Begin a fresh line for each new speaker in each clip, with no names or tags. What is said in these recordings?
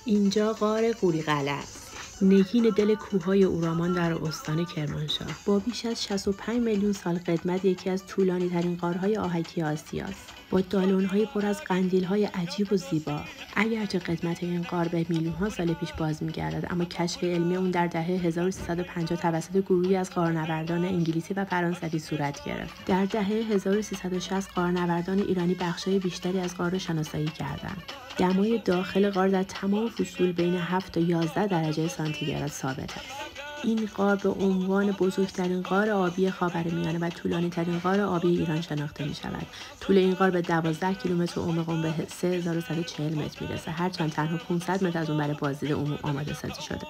اینجا غار قوریقله است. نگین دل کوههای اورامان در استان کرمانشاه با بیش از 65 میلیون سال قدمت یکی از طولانی ترین غارهای آهکی آسیاست. با دالون‌های پر از قندیل‌های عجیب و زیبا. اگرچه قدمت این غار به میلیون‌ها سال پیش باز می‌گردد، اما کشف علمی اون در دهه 1350 توسط گروهی از غارنوردان انگلیسی و فرانسوی صورت گرفت. در دهه 1360 غارنوردان ایرانی بخشای بیشتری از غار را شناسایی کردند. دمای داخل غار در تمام فصول بین 7 تا 11 درجه سانتیگراد ثابت است. این غار به عنوان بزرگترین غار آبی خاورمیانه و طولانی‌ترین غار آبی ایران شناخته می‌شود. طول این غار به 12 کیلومتر و عمق اون به 3140 متر میرسه، هرچند تنها 500 متر از اون برای بازدید عموم آماده سازی شده.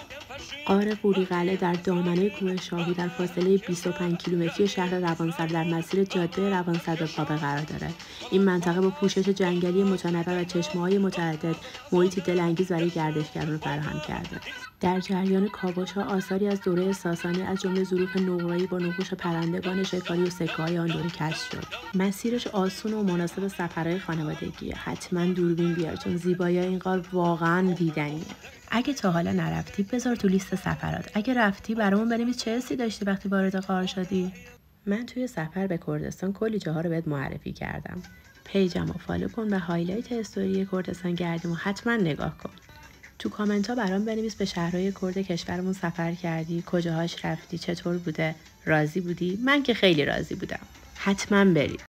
غار قوریقله در دامنه کوه شاهو در فاصله 25 کیلومتری شهر روانسر در مسیر جاده روانسر به پابه قرار دارد. این منطقه با پوشش جنگلی متنوع و چشمه‌های متعدد محیطی دلانگیز برای گردشگران فراهم کرده. در جریان کاوش‌ها آثاری از دوره ساسانی از جمله ظروف نقره‌ای با نقوش پرندگان شکاری و سکه‌های آن دوره کشف شد. مسیرش آسون و مناسب سفرهای خانوادگیه. حتما دوربین بیار چون زیبایی این غار واقعاً دیدنیه. اگه تا حالا نرفتی بذار تو لیست سفرات. اگه رفتی برامون بنویس چه حسی داشتی وقتی وارد غار شدی. من توی سفر به کردستان کلی جاها رو بهت معرفی کردم. پیجمو فالو کن و هایلایت استوری کردستان گردیم و حتما نگاه کن. تو کامنت ها برام بنویس به شهرهای کرد کشورمون سفر کردی، کجاهاش رفتی، چطور بوده، راضی بودی؟ من که خیلی راضی بودم. حتما برید.